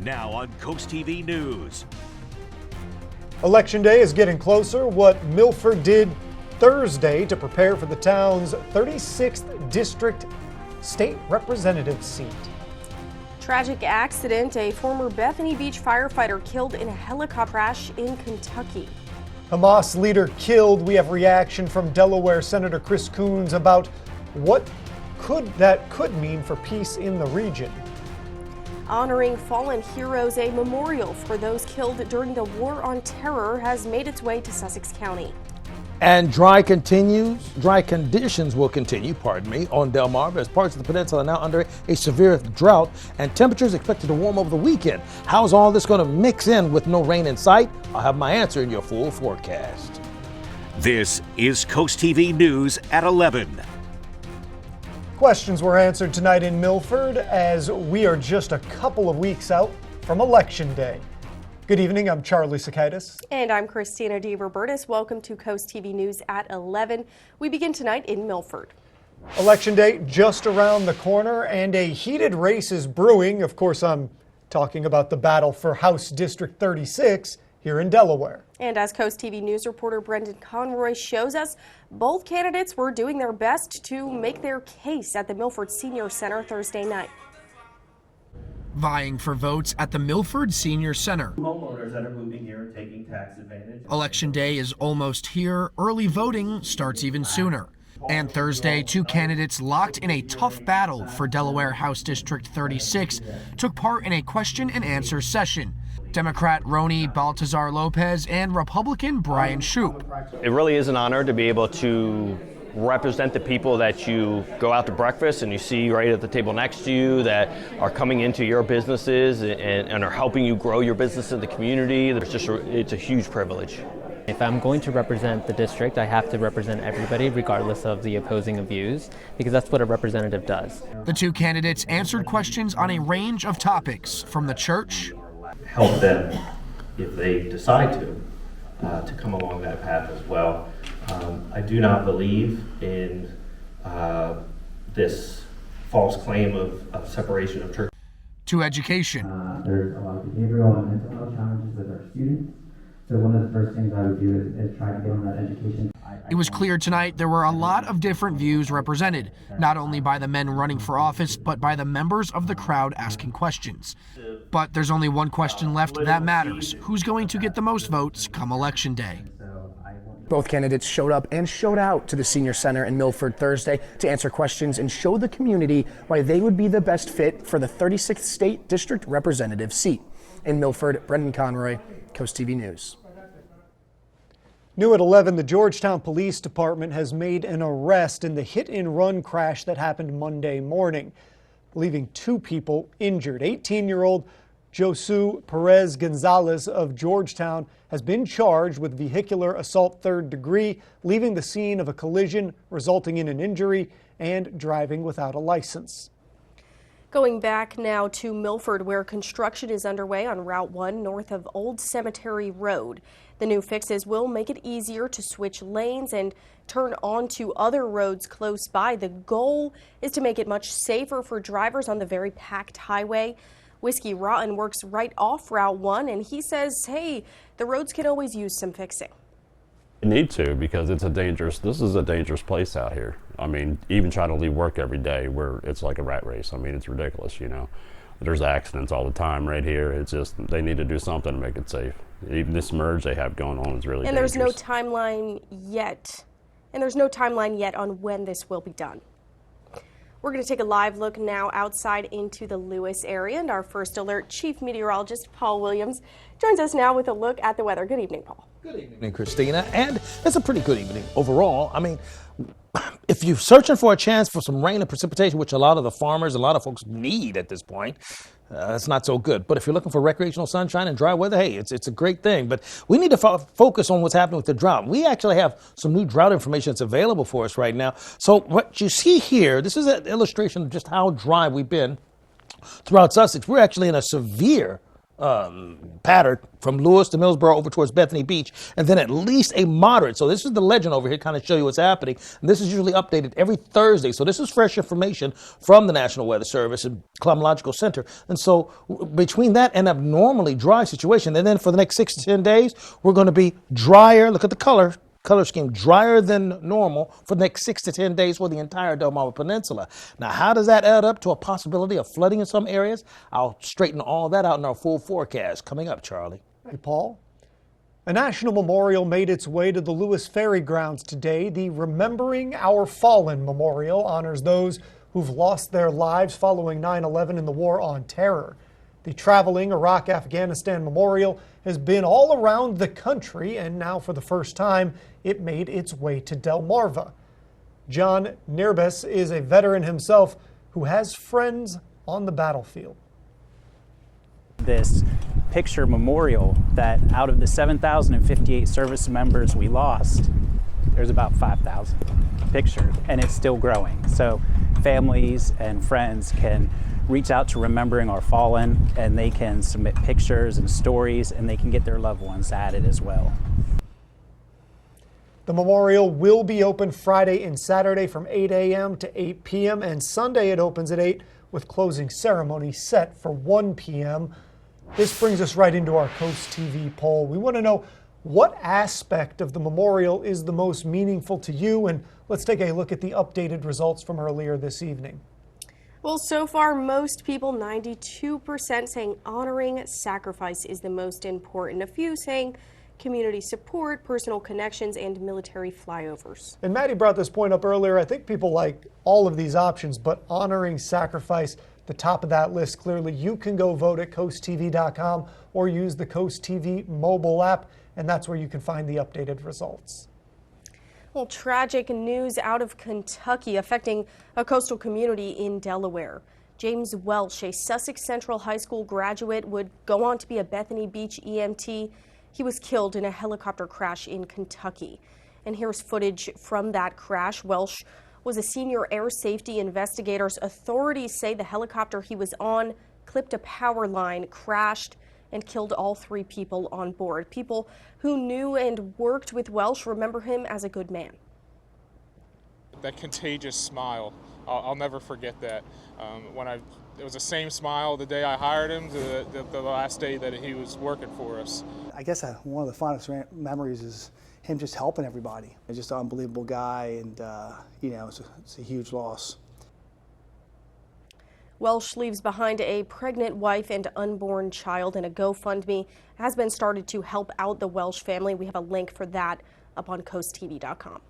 Now on CoastTV News. Election day is getting closer. What Milford did Thursday to prepare for the town's 36th District State Representative seat. Tragic accident. A former Bethany Beach firefighter killed in a helicopter crash in Kentucky. Hamas leader killed. We have reaction from Delaware Senator Chris Coons about what that could mean for peace in the region. Honoring fallen heroes, a memorial for those killed during the War on Terror has made its way to Sussex County. And dry conditions will continue, on Delmarva as parts of the peninsula are now under a severe drought and temperatures expected to warm over the weekend. How's all this going to mix in with no rain in sight? I'll have my answer in your full forecast. This is CoastTV News at 11. Questions were answered tonight in Milford as we are just a couple of weeks out from Election Day. Good evening, I'm Charlie Sakaitis. And I'm Christina DeRobertis. Welcome to CoastTV News at 11. We begin tonight in Milford. Election Day just around the corner and a heated race is brewing. Of course, I'm talking about the battle for House District 36 here in Delaware. And as CoastTV News reporter Brendan Conroy shows us, both candidates were doing their best to make their case at the Milford Senior Center Thursday night. Vying for votes at the Milford Senior Center. Homeowners that are moving here and taking tax advantage. Election day is almost here. Early voting starts even sooner. And Thursday, two candidates locked in a tough battle for Delaware House District 36 took part in a question and answer session. Democrat Roni Baltazar Lopez and Republican Brian Shoup. It really is an honor to be able to represent the people that you go out to breakfast and you see right at the table next to you that are coming into your businesses and are helping you grow your business in the community. It's a huge privilege. If I'm going to represent the district, I have to represent everybody regardless of the opposing views, because that's what a representative does. The two candidates answered questions on a range of topics, from the church. Help them if they decide to come along that path as well. I do not believe in this false claim of separation of church. To education. There's a lot of behavioral and mental health challenges with our students. So one of the first things I would do is try to get on that education. It was clear tonight there were a lot of different views represented, not only by the men running for office, but by the members of the crowd asking questions. But there's only one question left that matters. Who's going to get the most votes come Election Day? Both candidates showed up and showed out to the Senior Center in Milford Thursday to answer questions and show the community why they would be the best fit for the 36th State District Representative seat. In Milford, Brendan Conroy, CoastTV News. New at 11, the Georgetown Police Department has made an arrest in the hit-and-run crash that happened Monday morning, leaving two people injured. 18-year-old Josu Perez Gonzalez of Georgetown has been charged with vehicular assault third degree, leaving the scene of a collision resulting in an injury, and driving without a license. Going back now to Milford, where construction is underway on Route 1 north of Old Cemetery Road. The new fixes will make it easier to switch lanes and turn onto other roads close by. The goal is to make it much safer for drivers on the very packed highway. Whiskey Rotten works right off Route 1, and he says, hey, the roads can always use some fixing. You need to, because this is a dangerous place out here. I mean, even trying to leave work every day where it's like a rat race. I mean, it's ridiculous, you know. There's accidents all the time right here. It's just, they need to do something to make it safe. Even this merge they have going on is really dangerous. And there's no timeline yet. And there's no timeline yet on when this will be done. We're going to take a live look now outside into the Lewes area, and our first alert chief meteorologist Paul Williams joins us now with a look at the weather. Good evening, Paul. Good evening, Christina, and it's a pretty good evening overall. I mean, if you're searching for a chance for some rain and precipitation, which a lot of the farmers, a lot of folks need at this point, it's not so good. But if you're looking for recreational sunshine and dry weather, hey, it's a great thing. But we need to focus on what's happening with the drought. We actually have some new drought information that's available for us right now. So what you see here, this is an illustration of just how dry we've been throughout Sussex. We're actually in a severe pattern from Lewes to Millsboro over towards Bethany Beach, and then at least a moderate. So this is the legend over here, kind of show you what's happening. And this is usually updated every Thursday. So this is fresh information from the National Weather Service and Climatological Center. And so between that and abnormally dry situation, and then for the next 6 to 10 days, we're going to be drier. Look at the color scheme, drier than normal for the next 6 to 10 days for the entire Delmarva Peninsula. Now, how does that add up to a possibility of flooding in some areas? I'll straighten all that out in our full forecast coming up, Charlie. Hey, Paul. A national memorial made its way to the Lewes Ferry grounds today. The Remembering Our Fallen Memorial honors those who've lost their lives following 9/11 in the War on Terror. The traveling Iraq-Afghanistan memorial has been all around the country, and now for the first time, it made its way to Delmarva. John Nierbes is a veteran himself who has friends on the battlefield. This picture memorial that out of the 7,058 service members we lost, there's about 5,000 pictures, and it's still growing. So families and friends can reach out to Remembering Our Fallen, and they can submit pictures and stories, and they can get their loved ones added as well. The memorial will be open Friday and Saturday from 8 a.m. to 8 p.m. and Sunday it opens at 8 with closing ceremony set for 1 p.m. This brings us right into our Coast TV poll. We want to know what aspect of the memorial is the most meaningful to you, and let's take a look at the updated results from earlier this evening. Well, so far, most people, 92%, saying honoring sacrifice is the most important. A few saying community support, personal connections, and military flyovers. And Maddie brought this point up earlier. I think people like all of these options, but honoring sacrifice, the top of that list clearly. You can go vote at CoastTV.com or use the Coast TV mobile app, and that's where you can find the updated results. Well, tragic news out of Kentucky affecting a coastal community in Delaware. James Welsh, a Sussex Central High School graduate, would go on to be a Bethany Beach EMT. He was killed in a helicopter crash in Kentucky. And here's footage from that crash. Welsh was a senior air safety investigator. Authorities say the helicopter he was on clipped a power line, crashed, and killed all 3 people on board. People who knew and worked with Welsh remember him as a good man. That contagious smile, I'll never forget that. It was the same smile the day I hired him to the last day that he was working for us. I guess one of the fondest memories is him just helping everybody. He's just an unbelievable guy, and it's a huge loss. Welsh leaves behind a pregnant wife and unborn child, and a GoFundMe has been started to help out the Welsh family. We have a link for that up on CoastTV.com.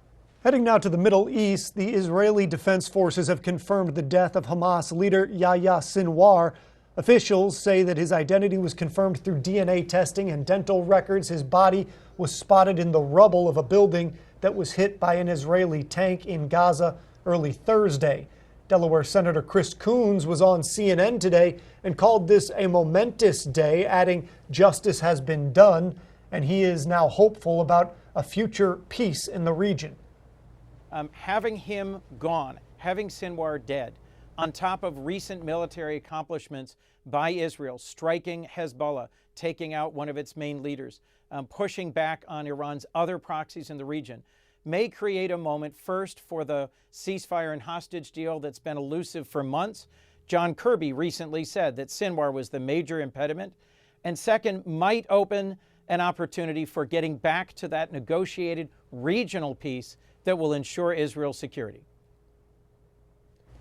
Heading now to the Middle East, the Israeli Defense Forces have confirmed the death of Hamas leader Yahya Sinwar. Officials say that his identity was confirmed through DNA testing and dental records. His body was spotted in the rubble of a building that was hit by an Israeli tank in Gaza early Thursday. Delaware Senator Chris Coons was on CNN today and called this a momentous day, adding justice has been done, and he is now hopeful about a future peace in the region. Having him gone, having Sinwar dead, on top of recent military accomplishments by Israel, striking Hezbollah, taking out one of its main leaders, pushing back on Iran's other proxies in the region, may create a moment first for the ceasefire and hostage deal that's been elusive for months. John Kirby recently said that Sinwar was the major impediment. And second, might open an opportunity for getting back to that negotiated regional peace that will ensure Israel's security.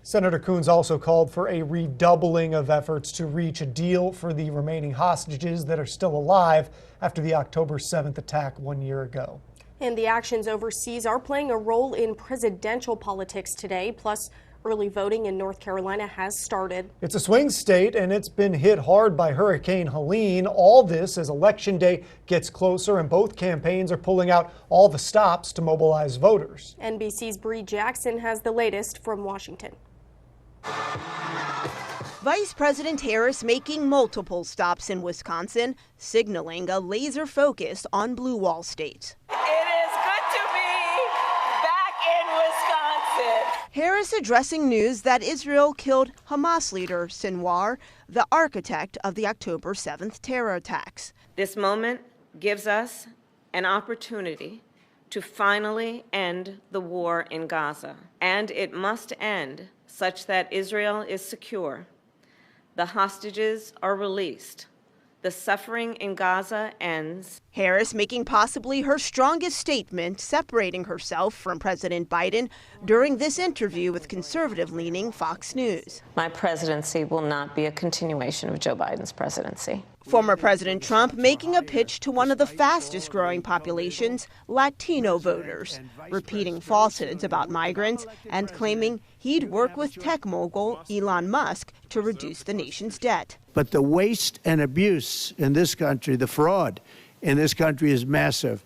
Senator Coons also called for a redoubling of efforts to reach a deal for the remaining hostages that are still alive after the October 7th attack 1 year ago. And the actions overseas are playing a role in presidential politics today. Plus, early voting in North Carolina has started. It's a swing state, and it's been hit hard by Hurricane Helene. All this as Election Day gets closer, and both campaigns are pulling out all the stops to mobilize voters. NBC's Bree Jackson has the latest from Washington. Vice President Harris making multiple stops in Wisconsin, signaling a laser focus on Blue Wall State. It is good to be back in Wisconsin. Harris addressing news that Israel killed Hamas leader Sinwar, the architect of the October 7th terror attacks. This moment gives us an opportunity to finally end the war in Gaza, and it must end such that Israel is secure, the hostages are released, the suffering in Gaza ends. Harris making possibly her strongest statement, separating herself from President Biden during this interview with conservative-leaning Fox News. My presidency will not be a continuation of Joe Biden's presidency. Former President Trump making a pitch to one of the fastest growing populations, Latino voters, repeating falsehoods about migrants and claiming he'd work with tech mogul Elon Musk to reduce the nation's debt. But the waste and abuse in this country, the fraud in this country is massive.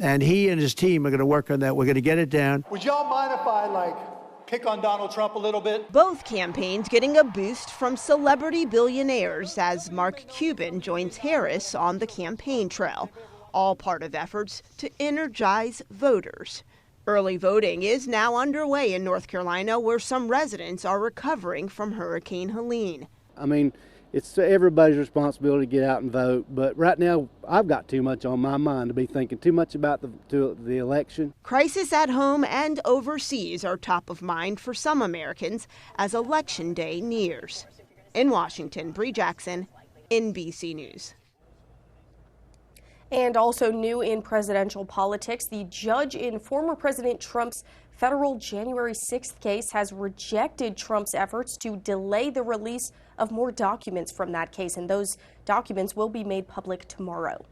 And he and his team are going to work on that. We're going to get it down. Would y'all mind if I, pick on Donald Trump a little bit? Both campaigns getting a boost from celebrity billionaires as Mark Cuban joins Harris on the campaign trail, all part of efforts to energize voters. Early voting is now underway in North Carolina, where some residents are recovering from Hurricane Helene. I mean, it's everybody's responsibility to get out and vote, but right now I've got too much on my mind to be thinking too much about the election. Crisis at home and overseas are top of mind for some Americans as Election Day nears. In Washington, Bree Jackson, NBC News. And also new in presidential politics, the judge in former President Trump's federal January 6th case has rejected Trump's efforts to delay the release of more documents from that case, and those documents will be made public tomorrow.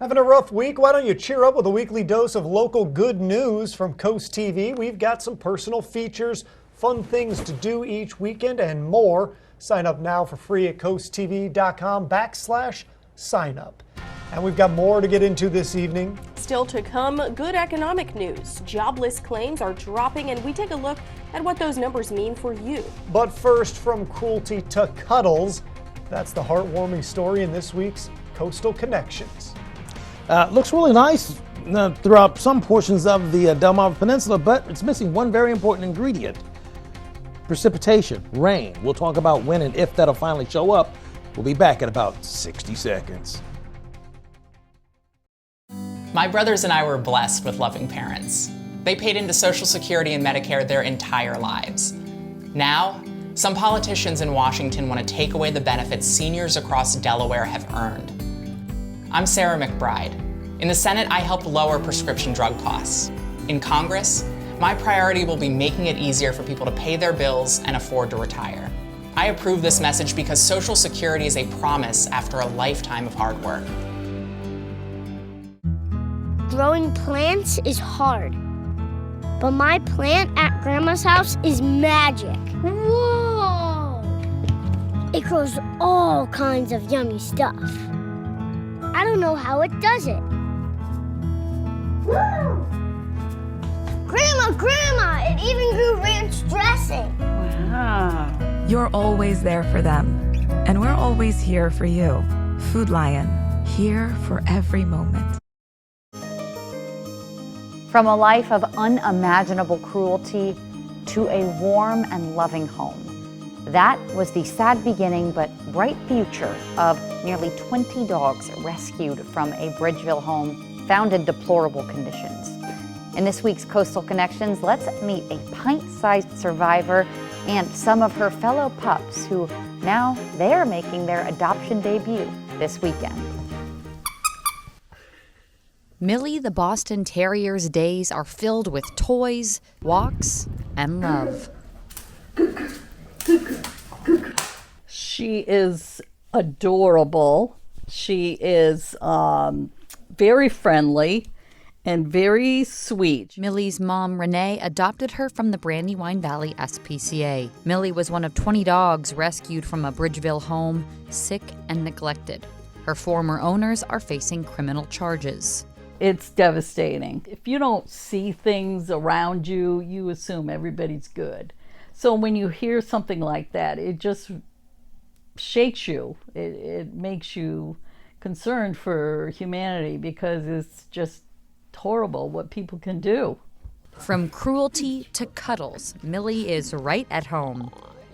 Having a rough week? Why don't you cheer up with a weekly dose of local good news from Coast TV? We've got some personal features, fun things to do each weekend, and more. Sign up now for free at coasttv.com/sign up. And we've got more to get into this evening. Still to come, good economic news. Jobless claims are dropping, and we take a look at what those numbers mean for you. But first, from cruelty to cuddles, that's the heartwarming story in this week's Coastal Connections. Looks really nice throughout some portions of the Delmarva Peninsula, but it's missing one very important ingredient: precipitation, rain. We'll talk about when and if that'll finally show up. We'll be back in about 60 seconds. My brothers and I were blessed with loving parents. They paid into Social Security and Medicare their entire lives. Now, some politicians in Washington want to take away the benefits seniors across Delaware have earned. I'm Sarah McBride. In the Senate, I help lower prescription drug costs. In Congress, my priority will be making it easier for people to pay their bills and afford to retire. I approve this message because Social Security is a promise after a lifetime of hard work. Growing plants is hard, but my plant at Grandma's house is magic. Whoa! It grows all kinds of yummy stuff. I don't know how it does it. Woo! Grandma, it even grew ranch dressing. Wow. You're always there for them, and we're always here for you. Food Lion, here for every moment. From a life of unimaginable cruelty to a warm and loving home. That was the sad beginning but bright future of nearly 20 dogs rescued from a Bridgeville home found in deplorable conditions. In this week's Coastal Connections, let's meet a pint-sized survivor and some of her fellow pups who now they're making their adoption debut this weekend. Millie the Boston Terrier's days are filled with toys, walks, and love. She is adorable. She is very friendly and very sweet. Millie's mom, Renee, adopted her from the Brandywine Valley SPCA. Millie was one of 20 dogs rescued from a Bridgeville home, sick and neglected. Her former owners are facing criminal charges. It's devastating. If you don't see things around you, you assume everybody's good. So when you hear something like that, it just shakes you. It makes you concerned for humanity because it's just horrible what people can do. From cruelty to cuddles, Millie is right at home.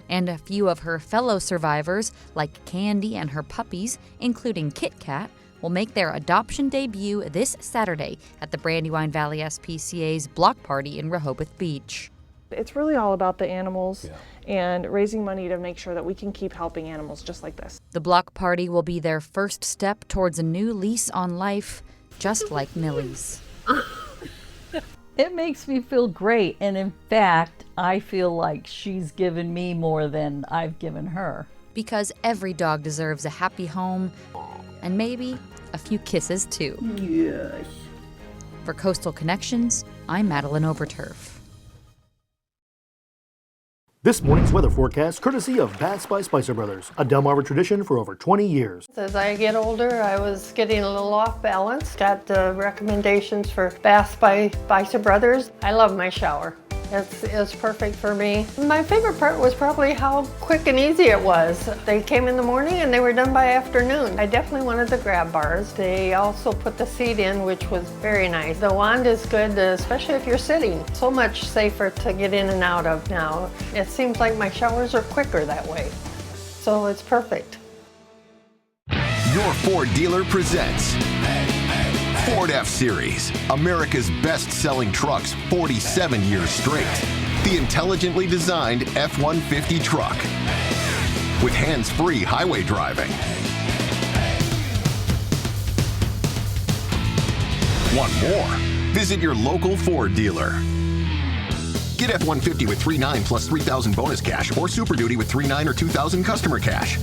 And a few of her fellow survivors, like Candy and her puppies, including Kit Kat, will make their adoption debut this Saturday at the Brandywine Valley SPCA's block party in Rehoboth Beach. It's really all about the animals and raising money to make sure that we can keep helping animals just like this. The block party will be their first step towards a new lease on life, just like Millie's. It makes me feel great, and in fact, I feel like she's given me more than I've given her. Because every dog deserves a happy home, and maybe a few kisses too. Yes. For Coastal Connections, I'm Madeline Overturf. This morning's weather forecast courtesy of Baths by Spicer Brothers, a Delmarva tradition for over 20 years. As I get older, I was getting a little off balance. Got the recommendations for Baths by Spicer Brothers. I love my shower. It's perfect for me. My favorite part was probably how quick and easy it was. They came in the morning and they were done by afternoon. I definitely wanted the grab bars. They also put the seat in, which was very nice. The wand is good, especially if you're sitting. So much safer to get in and out of now. It seems like my showers are quicker that way. So it's perfect. Your Ford dealer presents Ford F-Series, America's best-selling trucks 47 years straight. The intelligently designed F-150 truck with hands-free highway driving. Want more? Visit your local Ford dealer. Get F-150 with $3,900 plus $3,000 bonus cash or Super Duty with $3,900 or $2,000 customer cash.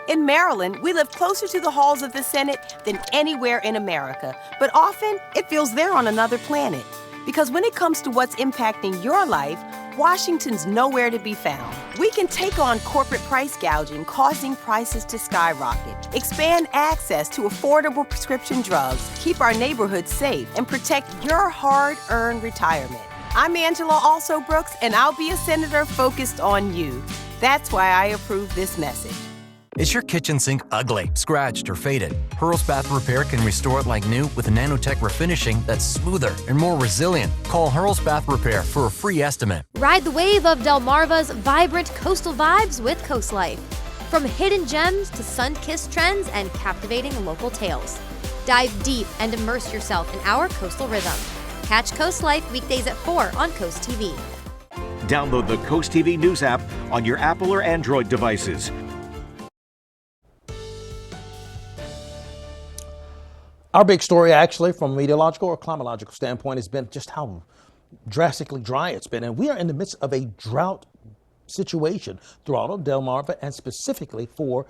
In Maryland, we live closer to the halls of the Senate than anywhere in America, but often it feels they're on another planet. Because when it comes to what's impacting your life, Washington's nowhere to be found. We can take on corporate price gouging, causing prices to skyrocket, expand access to affordable prescription drugs, keep our neighborhoods safe, and protect your hard-earned retirement. I'm Angela Also Brooks, and I'll be a senator focused on you. That's why I approve this message. Is your kitchen sink ugly, scratched, or faded? Hurl's Bath Repair can restore it like new with a nanotech refinishing that's smoother and more resilient. Call Hurl's Bath Repair for a free estimate. Ride the wave of Delmarva's vibrant coastal vibes with Coast Life. From hidden gems to sun-kissed trends and captivating local tales. Dive deep and immerse yourself in our coastal rhythm. Catch Coast Life weekdays at 4 on CoastTV. Download the CoastTV News app on your Apple or Android devices. Our big story, actually, from a meteorological or climatological standpoint, has been just how drastically dry it's been. And we are in the midst of a drought situation throughout Delmarva and specifically for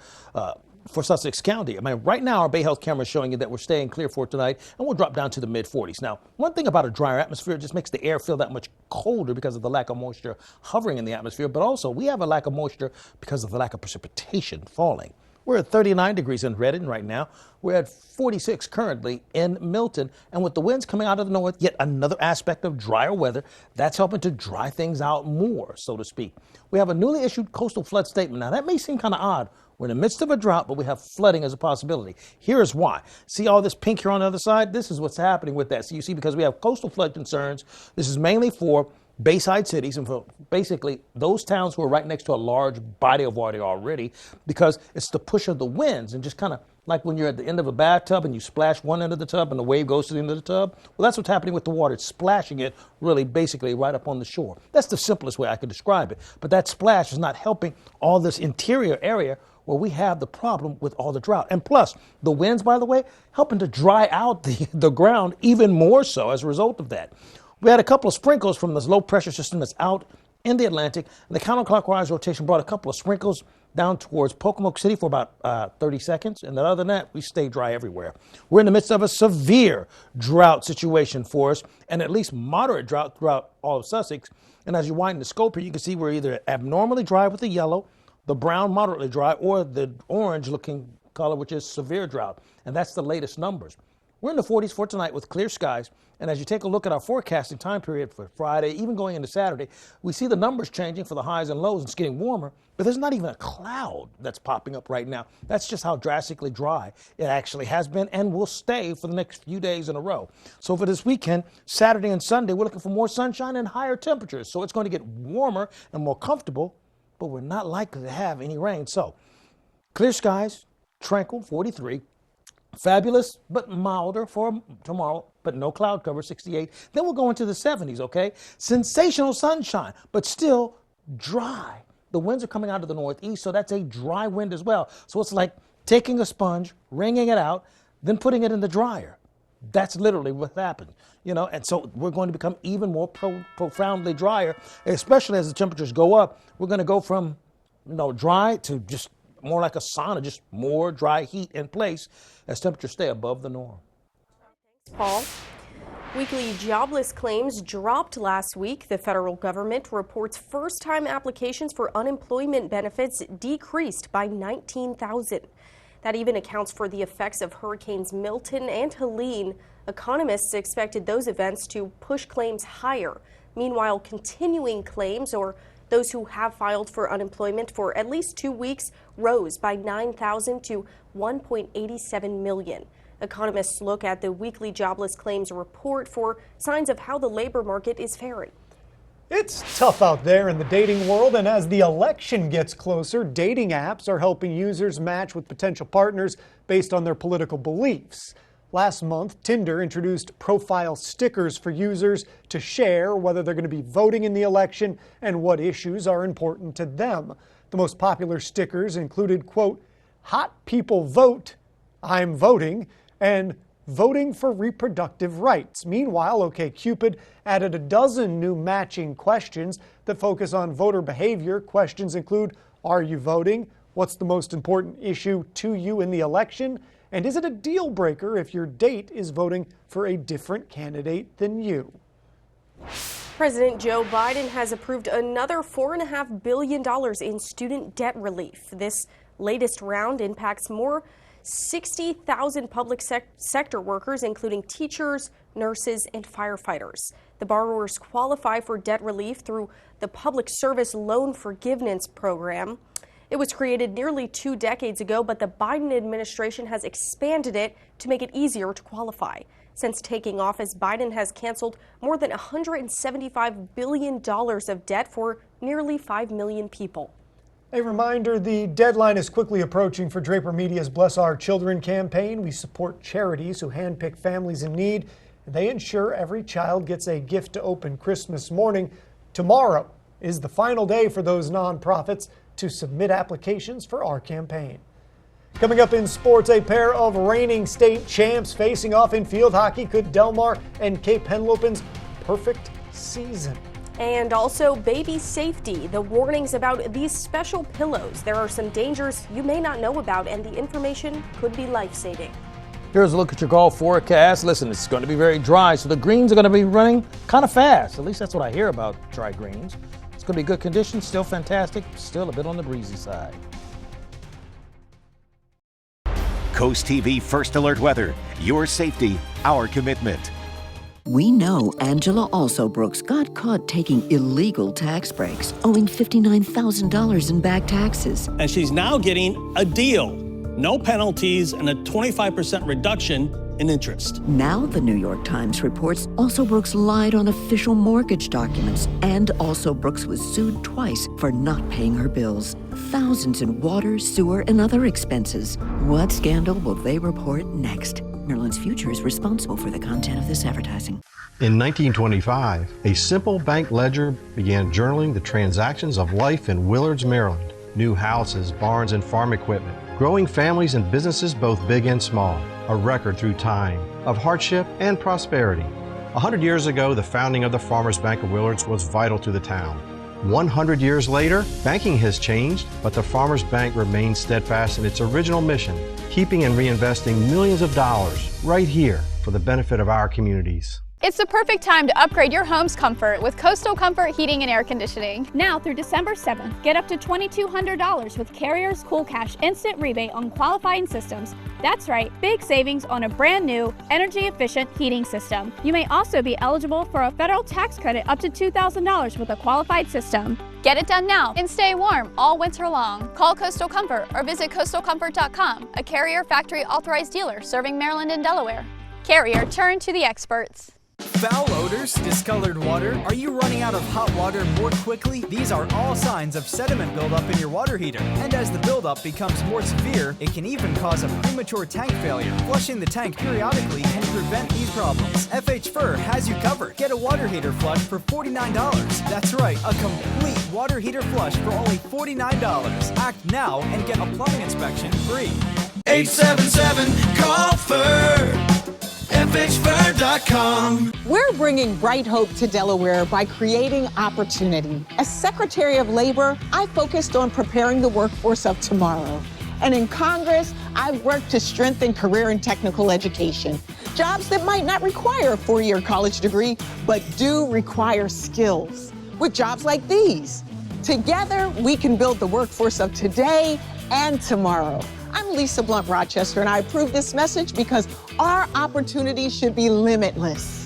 Sussex County. I mean, right now, our Bay Health camera is showing you that we're staying clear for tonight, and we'll drop down to the mid-40s. Now, one thing about a drier atmosphere, it just makes the air feel that much colder because of the lack of moisture hovering in the atmosphere. But also, we have a lack of moisture because of the lack of precipitation falling. We're at 39 degrees in Redding right now. We're at 46 currently in Milton. And with the winds coming out of the north, yet another aspect of drier weather, that's helping to dry things out more, so to speak. We have a newly issued coastal flood statement. Now, that may seem kind of odd. We're in the midst of a drought, but we have flooding as a possibility. Here's why. See all this pink here on the other side? This is what's happening with that. So you see, because we have coastal flood concerns, this is mainly for Bayside cities and for basically those towns who are right next to a large body of water already, because it's the push of the winds and just kind of like when you're at the end of a bathtub and you splash one end of the tub and the wave goes to the end of the tub. Well, that's what's happening with the water. It's splashing it really basically right up on the shore. That's the simplest way I could describe it. But that splash is not helping all this interior area where we have the problem with all the drought. And plus, the winds, by the way, helping to dry out the ground even more so as a result of that. We had a couple of sprinkles from this low-pressure system that's out in the Atlantic, and the counterclockwise rotation brought a couple of sprinkles down towards Pocomoke City for about 30 seconds, and then other than that, we stay dry everywhere. We're in the midst of a severe drought situation for us, and at least moderate drought throughout all of Sussex. And as you widen the scope here, you can see we're either abnormally dry with the yellow, the brown moderately dry, or the orange-looking color, which is severe drought, and that's the latest numbers. We're in the 40s for tonight with clear skies. And as you take a look at our forecasting time period for Friday, even going into Saturday, we see the numbers changing for the highs and lows. It's getting warmer, but there's not even a cloud that's popping up right now. That's just how drastically dry it actually has been and will stay for the next few days in a row. So for this weekend, Saturday and Sunday, we're looking for more sunshine and higher temperatures. So it's going to get warmer and more comfortable, but we're not likely to have any rain. So clear skies, tranquil, 43. Fabulous, but milder for tomorrow, but no cloud cover, 68. Then we'll go into the 70s, okay? Sensational sunshine, but still dry. The winds are coming out of the northeast, so that's a dry wind as well. So it's like taking a sponge, wringing it out, then putting it in the dryer. That's literally what happened, and so we're going to become even more profoundly drier, especially as the temperatures go up. We're going to go from, dry to just more like a sauna, just more dry heat in place as temperatures stay above the norm. Paul. Weekly jobless claims dropped last week. The federal government reports first-time applications for unemployment benefits decreased by 19,000. That even accounts for the effects of Hurricanes Milton and Helene. Economists expected those events to push claims higher. Meanwhile, continuing claims, or those who have filed for unemployment for at least 2 weeks, rose by 9,000 to 1.87 million. Economists look at the weekly jobless claims report for signs of how the labor market is faring. It's tough out there in the dating world, and as the election gets closer, dating apps are helping users match with potential partners based on their political beliefs. Last month, Tinder introduced profile stickers for users to share whether they're going to be voting in the election and what issues are important to them. The most popular stickers included, quote, "Hot people vote, I'm voting," and "Voting for reproductive rights." Meanwhile, OkCupid added a dozen new matching questions that focus on voter behavior. Questions include, are you voting? What's the most important issue to you in the election? And is it a deal breaker if your date is voting for a different candidate than you? President Joe Biden has approved another $4.5 billion in student debt relief. This latest round impacts more 60,000 public sector workers, including teachers, nurses, and firefighters. The borrowers qualify for debt relief through the Public Service Loan Forgiveness Program. It was created nearly 2 decades ago, but the Biden administration has expanded it to make it easier to qualify. Since taking office, Biden has canceled more than $175 billion of debt for nearly 5 million people. A reminder, the deadline is quickly approaching for Draper Media's Bless Our Children campaign. We support charities who handpick families in need. They ensure every child gets a gift to open Christmas morning. Tomorrow is the final day for those nonprofits to submit applications for our campaign. Coming up in sports, a pair of reigning state champs facing off in field hockey. Could Delmar and Cape Henlopen's perfect season? And also baby safety, the warnings about these special pillows. There are some dangers you may not know about, and the information could be life-saving. Here's a look at your golf forecast. Listen, it's going to be very dry, so the greens are going to be running kind of fast. At least that's what I hear about dry greens. It's going to be good conditions, still fantastic, still a bit on the breezy side. Coast TV First Alert Weather. Your safety, our commitment. We know Angela Alsobrooks got caught taking illegal tax breaks, owing $59,000 in back taxes. And she's now getting a deal. No penalties and a 25% reduction in interest. Now the New York Times reports Alsobrooks lied on official mortgage documents, and Alsobrooks was sued twice for not paying her bills. Thousands in water, sewer, and other expenses. What scandal will they report next? Maryland's Future is responsible for the content of this advertising. In 1925, a simple bank ledger began journaling the transactions of life in Willards, Maryland. New houses, barns, and farm equipment. Growing families and businesses both big and small. A record through time of hardship and prosperity. 100 years ago, the founding of the Farmers Bank of Willards was vital to the town. 100 years later, banking has changed, but the Farmers Bank remains steadfast in its original mission, keeping and reinvesting millions of dollars right here for the benefit of our communities. It's the perfect time to upgrade your home's comfort with Coastal Comfort Heating and Air Conditioning. Now through December 7th, get up to $2,200 with Carrier's Cool Cash Instant Rebate on qualifying systems. That's right, big savings on a brand new, energy-efficient heating system. You may also be eligible for a federal tax credit up to $2,000 with a qualified system. Get it done now and stay warm all winter long. Call Coastal Comfort or visit coastalcomfort.com, a Carrier factory authorized dealer serving Maryland and Delaware. Carrier, turn to the experts. Foul odors, discolored water. Are you running out of hot water more quickly? These are all signs of sediment buildup in your water heater. And as the buildup becomes more severe, it can even cause a premature tank failure. Flushing the tank periodically can prevent these problems. FH Fur has you covered. Get a water heater flush for $49. That's right, a complete water heater flush for only $49. Act now and get a plumbing inspection free. 877-CALL-FUR. FHFur.com. We're bringing bright hope to Delaware by creating opportunity. As Secretary of Labor, I focused on preparing the workforce of tomorrow. And in Congress, I've worked to strengthen career and technical education. Jobs that might not require a four-year college degree, but do require skills. With jobs like these. Together, we can build the workforce of today and tomorrow. I'm Lisa Blunt Rochester, and I approve this message because our opportunities should be limitless.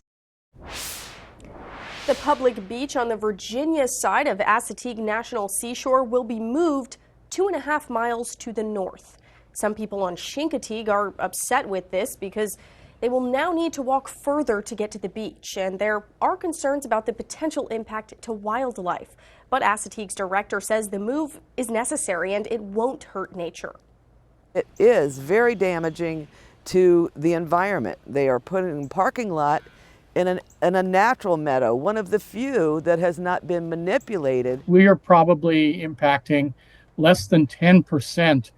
The public beach on the Virginia side of Assateague National Seashore will be moved 2.5 miles to the north. Some people on Chincoteague are upset with this because they will now need to walk further to get to the beach, and there are concerns about the potential impact to wildlife. But Assateague's director says the move is necessary and it won't hurt nature. It is very damaging to the environment. They are putting a parking lot in a natural meadow, one of the few that has not been manipulated. We are probably impacting less than 10%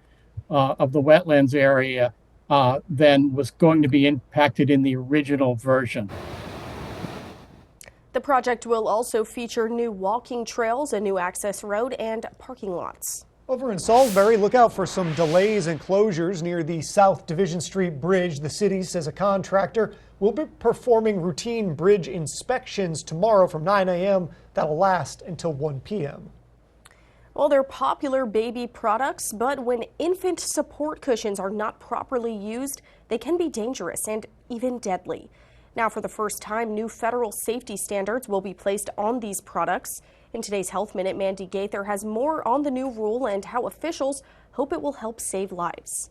of the wetlands area than was going to be impacted in the original version. The project will also feature new walking trails, a new access road, and parking lots. Over in Salisbury, look out for some delays and closures near the South Division Street Bridge. The city says a contractor will be performing routine bridge inspections tomorrow from 9 a.m. That'll last until 1 p.m. Well, they're popular baby products, but when infant support cushions are not properly used, they can be dangerous and even deadly. Now, for the first time, new federal safety standards will be placed on these products. In today's Health Minute, Mandy Gaither has more on the new rule and how officials hope it will help save lives.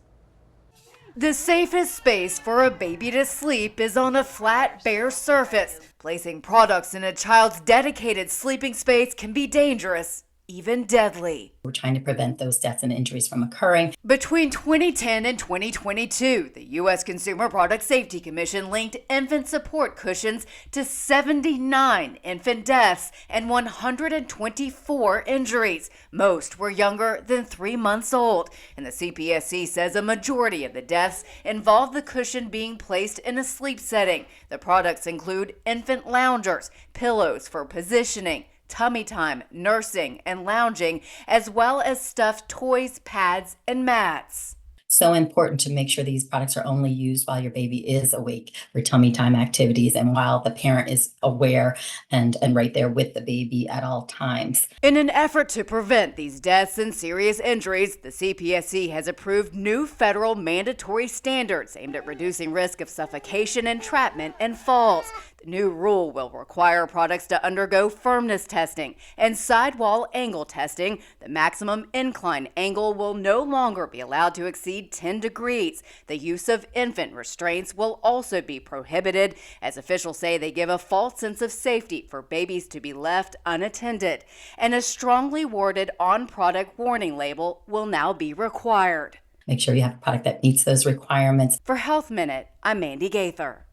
The safest space for a baby to sleep is on a flat, bare surface. Placing products in a child's dedicated sleeping space can be dangerous, even deadly. We're trying to prevent those deaths and injuries from occurring. Between 2010 and 2022, the U.S. Consumer Product Safety Commission linked infant support cushions to 79 infant deaths and 124 injuries. Most were younger than 3 months old, and the CPSC says a majority of the deaths involve the cushion being placed in a sleep setting. The products include infant loungers, pillows for positioning, tummy time, nursing, and lounging, as well as stuffed toys, pads, and mats. So important to make sure these products are only used while your baby is awake for tummy time activities and while the parent is aware and right there with the baby at all times. In an effort to prevent these deaths and serious injuries, the CPSC has approved new federal mandatory standards aimed at reducing risk of suffocation, entrapment, and falls. The new rule will require products to undergo firmness testing and sidewall angle testing. The maximum incline angle will no longer be allowed to exceed 10 degrees. The use of infant restraints will also be prohibited, as officials say they give a false sense of safety for babies to be left unattended. And a strongly worded on-product warning label will now be required. Make sure you have a product that meets those requirements. For Health Minute, I'm Mandy Gaither.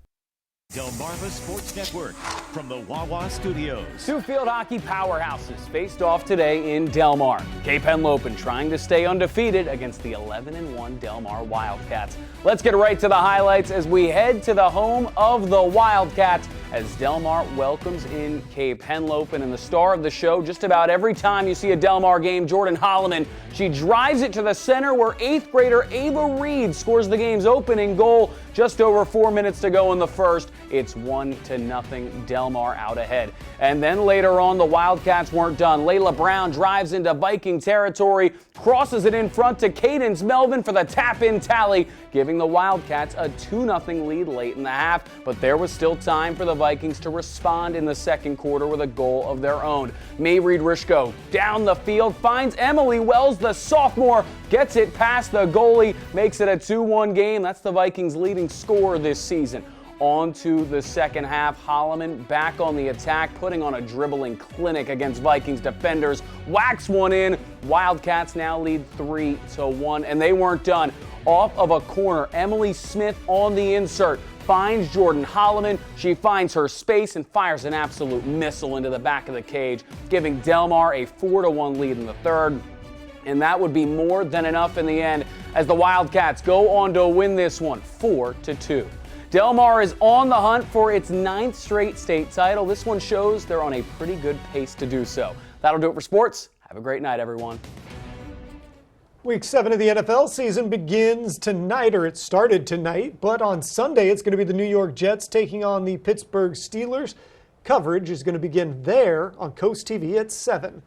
Delmarva Sports Network from the Wawa Studios. Two field hockey powerhouses faced off today in Delmar. Cape Henlopen trying to stay undefeated against the 11-1 Delmar Wildcats. Let's get right to the highlights as we head to the home of the Wildcats as Delmar welcomes in Cape Henlopen. And the star of the show, just about every time you see a Delmar game, Jordan Holloman. She drives it to the center where 8th grader Ava Reed scores the game's opening goal just over 4 minutes to go in the first. It's 1-0 Del Mar out ahead. And then later on, the Wildcats weren't done. Layla Brown drives into Viking territory, crosses it in front to Cadence Melvin for the tap-in tally, giving the Wildcats a 2-0 lead late in the half. But there was still time for the Vikings to respond in the second quarter with a goal of their own. Mayreed Rishko down the field, finds Emily Wells, the sophomore, gets it past the goalie, makes it a 2-1 game. That's the Vikings' leading scorer this season. On to the second half. Holloman back on the attack, putting on a dribbling clinic against Vikings defenders. Whacks one in. Wildcats now lead 3-1, and they weren't done. Off of a corner, Emily Smith on the insert finds Jordan Holloman. She finds her space and fires an absolute missile into the back of the cage, giving Del Mar a 4-1 lead in the third. And that would be more than enough in the end as the Wildcats go on to win this one 4-2. Del Mar is on the hunt for its 9th straight state title. This one shows they're on a pretty good pace to do so. That'll do it for sports. Have a great night, everyone. Week 7 of the NFL season begins tonight, or it started tonight, but on Sunday it's going to be the New York Jets taking on the Pittsburgh Steelers. Coverage is going to begin there on CoastTV at 7.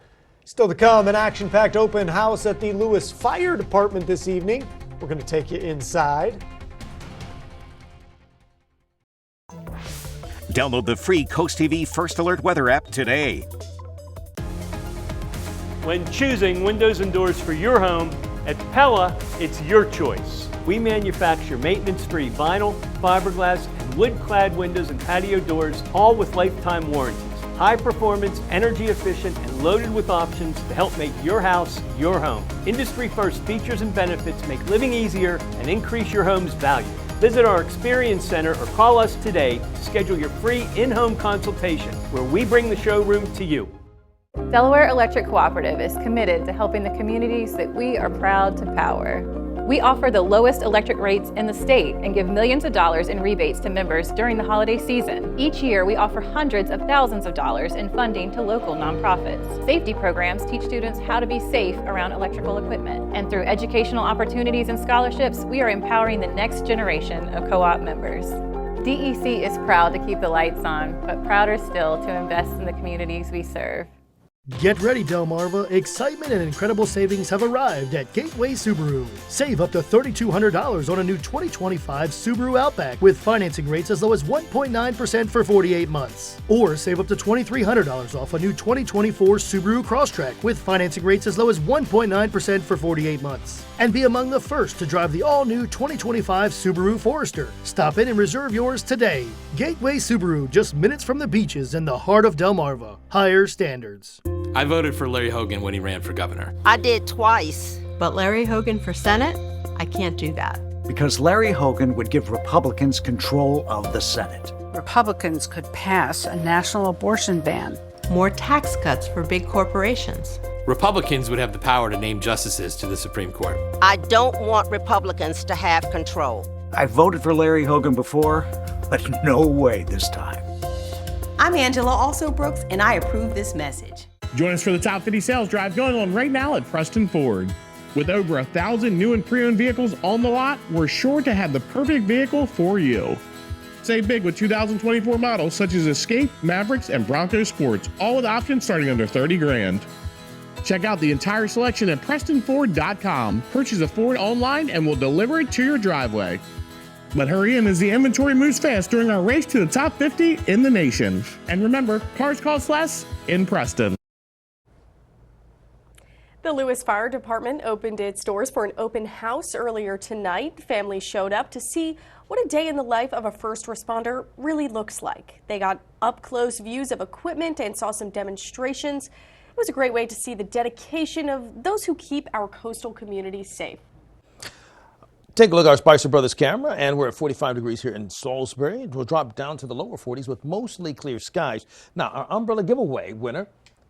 Still to come, an action-packed open house at the Lewes Fire Department this evening. We're going to take you inside. Download the free CoastTV First Alert weather app today. When choosing windows and doors for your home, at Pella, it's your choice. We manufacture maintenance-free vinyl, fiberglass, and wood-clad windows and patio doors, all with lifetime warranties. High performance, energy efficient, and loaded with options to help make your house your home. Industry-first features and benefits make living easier and increase your home's value. Visit our Experience Center or call us today to schedule your free in-home consultation, where we bring the showroom to you. Delaware Electric Cooperative is committed to helping the communities that we are proud to power. We offer the lowest electric rates in the state and give millions of dollars in rebates to members during the holiday season. Each year, we offer hundreds of thousands of dollars in funding to local nonprofits. Safety programs teach students how to be safe around electrical equipment. And through educational opportunities and scholarships, we are empowering the next generation of co-op members. DEC is proud to keep the lights on, but prouder still to invest in the communities we serve. Get ready, Delmarva. Excitement and incredible savings have arrived at Gateway Subaru. Save up to $3,200 on a new 2025 Subaru Outback with financing rates as low as 1.9% for 48 months. Or save up to $2,300 off a new 2024 Subaru Crosstrek with financing rates as low as 1.9% for 48 months. And be among the first to drive the all-new 2025 Subaru Forester. Stop in and reserve yours today. Gateway Subaru, just minutes from the beaches in the heart of Delmarva. Higher standards. I voted for Larry Hogan when he ran for governor. I did twice. But Larry Hogan for Senate? I can't do that. Because Larry Hogan would give Republicans control of the Senate. Republicans could pass a national abortion ban. More tax cuts for big corporations. Republicans would have the power to name justices to the Supreme Court. I don't want Republicans to have control. I voted for Larry Hogan before, but no way this time. I'm Angela Also Brooks, and I approve this message. Join us for the Top 50 Sales Drive going on right now at Preston Ford. With over 1,000 new and pre-owned vehicles on the lot, we're sure to have the perfect vehicle for you. Save big with 2024 models such as Escape, Mavericks, and Bronco Sports, all with options starting under $30,000. Check out the entire selection at PrestonFord.com. Purchase a Ford online and we'll deliver it to your driveway. But hurry in as the inventory moves fast during our race to the top 50 in the nation. And remember, cars cost less in Preston. The Lewes Fire Department opened its doors for an open house earlier tonight. Families showed up to see what a day in the life of a first responder really looks like. They got up-close views of equipment and saw some demonstrations. It was a great way to see the dedication of those who keep our coastal communities safe. Take a look at our Spicer Brothers camera, and we're at 45 degrees here in Salisbury. We'll drop down to the lower 40s with mostly clear skies. Now, our umbrella giveaway winner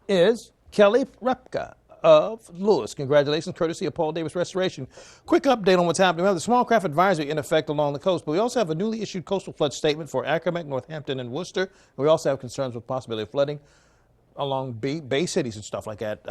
is Kelly Repka of Lewes. Congratulations, courtesy of Paul Davis Restoration. Quick update on what's happening. We have the small craft advisory in effect along the coast, but we also have a newly issued coastal flood statement for Accomack, Northampton, and Worcester. We also have concerns with possibility of flooding along bay cities and stuff like that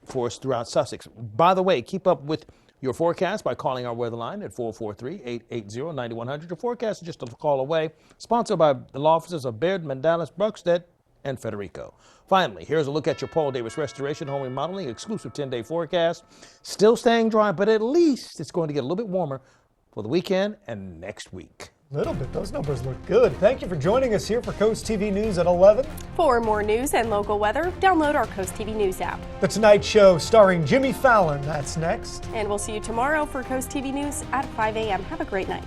for us throughout Sussex. By the way, keep up with your forecast by calling our weather line at 443-880-9100. Your forecast is just a call away. Sponsored by the law offices of Baird, Mandalis, Bruckstedt, and Federico. Finally, here's a look at your Paul Davis Restoration Home Remodeling exclusive 10-day forecast. Still staying dry, but at least it's going to get a little bit warmer for the weekend and next week. Little bit. Those numbers look good. Thank you for joining us here for Coast TV News at 11. For more news and local weather, download our Coast TV News app. The Tonight Show starring Jimmy Fallon. That's next. And we'll see you tomorrow for Coast TV News at 5 a.m. Have a great night.